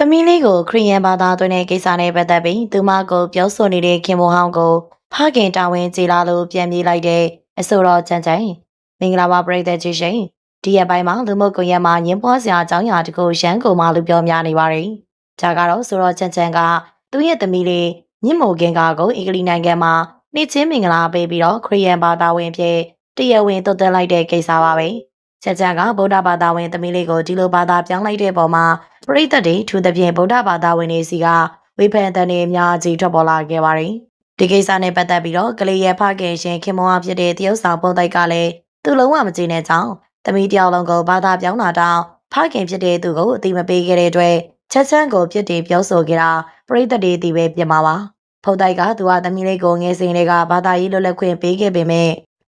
သမီးလေးကိုခရီးယန်ဘာသာသွင်းတဲ့ကိစ္စနဲ့ပတ်သက်ပြီးသူမကိုပြောဆိုနေတဲ့ခင်မိုဟောင်းကိုဖခင်တာဝန်ကျေလာလို့ပြန်ပြေးလိုက်တဲ့အဆိုတော်ချန်ချန်မင်္ဂလာပါပရိသတ်ကြီးရှင်ဒီရက်ပိုင်းမှာလူမှုကွန်ရက်မှာညင်ပွားစရာအကြောင်းအရာတခုရန်ကုန်မှာလူပြောများနေပါတယ်။ဒါကတော့ဆိုတော်ချန်ချန်ကသူ့ရဲ့သမီးလေးမြင့်မိုခင်ကားကိုအင်္ဂလိပ်နိုင်ငံမှာနေ့ချင်းမင်္ဂလာပေးပြီးတော့ခရီးယန်ဘာသာဝင်ဖြစ်တရားဝင်သွတ်သွင်းလိုက်တဲ့ကိစ္စပါပဲ။ချန်ချန်ကဗုဒ္ဓဘာသာဝင်သမီးလေးကိုဒီလိုဘာသာပြောင်းလိုက်တဲ့ပုံမှာပရိသတ်တွေထူးသဖြင့်ဗုဒ္ဓဘာသာဝင်တွေစီကဝေဖန်တဲ့နေအများကြီးထွက်ပေါ်လာခဲ့ပါတယ်။ဒီကိစ္စနဲ့ပတ်သက်ပြီးတော့ကလေးရဲ့ဖခင်ရှင်ခင်မောင်ဖြစ်တဲ့တရုတ်ဆောင်ပုံတိုက်ကလည်းသူ့လုံးဝမကြည့်တဲ့ကြောင်းသမီးတယောက်လုံးကိုဘာသာပြောင်းလာတောင်းဖခင်ဖြစ်တဲ့သူကိုအတိမပေးခဲ့တဲ့အတွက်ချက်ချမ်းကိုပြစ်တင်ပြောဆိုခဲ့တာပရိသတ်တွေအတိပဲပြင်ပါပါ။ဖုန်တိုက်ကသူကသမီးလေးကိုငယ်စဉ်တွေကဘာသာရေးလွတ်လပ်ခွင့်ပေးခဲ့ပေမဲ့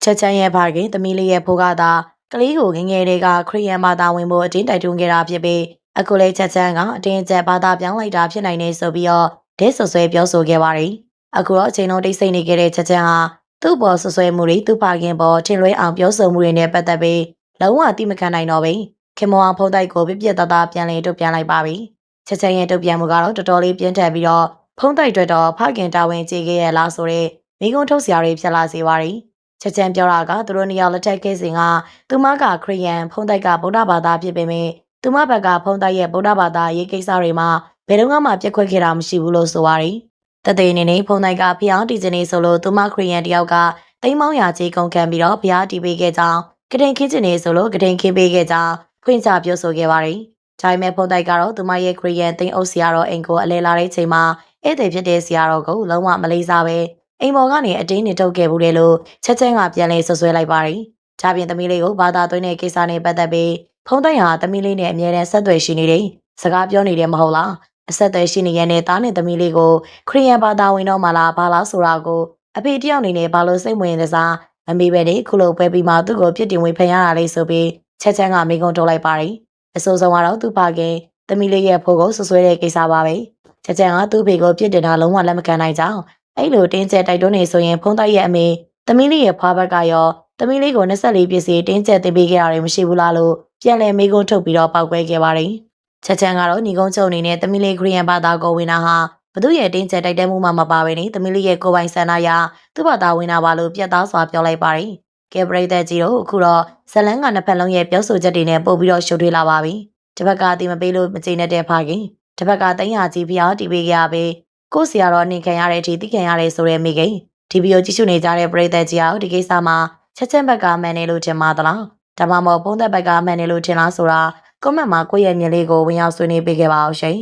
ချက်ချမ်းရဲ့ဖခင်သမီးလေးရဲ့ဖိုးကသာကလေးကိုငငယ်တွေကခရီးယန်ဘာသာဝင်ဖို့အတင်းတိုက်တွန်းခဲ့တာဖြစ်ပြီးအခုလေးချက်ချမ်းကအတင်းကျပ်ဘာသာပြောင်းလိုက်တာဖြစ်နိုင်နေဆိုပြီးတော့ဒဲဆွဆွဲပြောဆိုခဲ့ပါတယ်။အခုတော့အချိန်လုံးတိတ်ဆိတ်နေခဲ့တဲ့ချက်ချမ်းဟာသူ့ပေါ်ဆွဆွဲမှုတွေသူ့ဖခင်ပေါ်ထင်လွဲအောင်ပြောဆိုမှုတွေနဲ့ပတ်သက်ပြီးလုံးဝတိမခံနိုင်တော့ဘူး။ခင်မောင်ဖုံးတိုက်ကိုပြပြတသားပြန်လေတုတ်ပြန်လိုက်ပါပြီ။ချက်ချမ်းရဲ့တုတ်ပြန်မှုကတော့တော်တော်လေးပြင်းထန်ပြီးတော့ဖုံးတိုက်အတွက်တော့ဖခင်တာဝန်ကျေခဲ့ရလားဆိုတဲ့မိကုံးထုတ်စရာတွေဖြစ်လာစေပါတယ်။ချက်ချမ်းပြောတာကသူတို့နှစ်ယောက်လက်ထပ်ခဲ့စဉ်ကသူမကခရီးယန်ဖုံးတိုက်ကဗုဒ္ဓဘာသာဖြစ်ပေမဲ့သူမဘက်ကဖုံးတိုက်ရဲ့ဗုဒ္ဓဘာသာရေးကိစ္စတွေမှာဘယ်တော့မှပြက်ခွက်ခဲ့တာမရှိဘူးလို့ဆိုပါတယ်။တသေးအနေနဲ့ဖုံးတိုက်ကဖျောင်းတီချင်နေဆိုလို့သူမခရီးယန်တယောက်ကတိမ်မောင်းရာကြီးကုန်ခံပြီးတော့ဖျားတီးပေးခဲ့ကြောင်းကတိန်ခင်းချင်နေဆိုလို့ကတိန်ခင်းပေးခဲ့ကြောင်းဖွင့်ချပြောဆိုခဲ့ပါတယ်။ဒါပေမဲ့ဖုံးတိုက်ကတော့သူမရဲ့ခရီးယန်တိမ်အုပ်ဆရာတော်အိမ်ကိုအလဲလာတဲ့ချိန်မှာဧည့်သည်ဖြစ်တဲ့ဆရာတော်ကိုလုံးဝမလေးစားပဲအိမ်ပေါ်ကနေအတင်းနေထုတ်ခဲ့ဘူးတယ်လို့ချက်ချင်းကပြန်လဲဆွဆွဲလိုက်ပါတယ်။ဒါပြင်သမီးလေးကိုဘာသာသွင်းတဲ့ကိစ္စနဲ့ပတ်သက်ပြီးဖုံးတိုက်ဟာသမီးလေးနဲ့အမြဲတမ်းဆက်သွယ်ရှိနေတယ်။စကားပြောနေတယ်မဟုတ်လား။အဆက်အသွယ်ရှိနေရတဲ့သားနဲ့သမီးလေးကိုခရီးယန်ဘာသာဝင်တော့မှလားဘာလားဆိုတာကိုအဖေတယောက်အနေနဲ့ဘာလို့စိတ်ဝင်နေစားမမေးပဲလေခုလိုပဲပြီးမှသူ့ကိုပြစ်တင်ဝေဖန်ရတာလေးဆိုပြီးချက်ချင်းကမိကုံထုတ်လိုက်ပါတယ်။အဆိုးဆုံးကတော့သူ့ဖခင်သမီးလေးရဲ့ဖိုးကိုဆွဆွဲတဲ့ကိစ္စပါပဲ။ချက်ချင်းကသူ့ဖေကိုပြစ်တင်တာလုံးဝလက်မခံနိုင်ကြောင်းအဲ့လိုတင်းကျပ်တိုက်တွန်းနေဆိုရင်ဖုံးတိုက်ရဲ့အမေသမီးလေးရဲ့ဖွားဘက်ကရောသမီးလေးကို24ပြည့်စီတင်းကျပ်တင်ပေးခဲ့တာတွေမရှိဘူးလားလို့ပြန်လဲမိကုံးထုတ်ပြီးတော့ပောက်ကွဲခဲ့ပါတယ်။ချက်ချန်ကတော့ညီကုန်းချုပ်အနေနဲ့သမီးလေးခရီးယန်ဘာသာကိုဝင်တာဟာဘသူရဲ့တင်းကျပ်တိုက်တဲမှုမှမပါဘဲနေသမီးလေးရဲ့ကိုယ်ပိုင်ဆန္ဒရသူ့ဘာသာဝင်တာပါလို့ပြတ်သားစွာပြောလိုက်ပါတယ်။ကဲပရိသတ်ကြီးတို့အခုတော့ဇလန်းကနှစ်ဖက်လုံးရဲ့ပြောဆိုချက်တွေနဲ့ပို့ပြီးတော့ရှုပ်ထွေးလာပါပြီ။တစ်ဖက်ကအတိမပေးလို့မကျေနပ်တဲ့ဖခင်တစ်ဖက်ကတိုင်းရကြီးဖျားတီးပေးကြပြီးကို့ဆရာတော်နှင်ခံရတဲ့အထိသိခံရတယ်ဆိုတဲ့မိခင်ဒီဗီဒီယိုကြည့်ရှုနေကြတဲ့ပရိသတ်ကြီးအောင်ဒီကိစ္စမှာချက်ချင်းဘက်ကမှန်တယ်လို့ထင်ပါသလားဒါမှမဟုတ်ဖုံးသက်ဘက်ကမှန်တယ်လို့ထင်လားဆိုတာကွန်မန့်မှာကိုယ့်ရဲ့မြင်လေးကိုဝင်ရောက်ဆွေးနွေးပေးခဲ့ပါအောင်ရှင်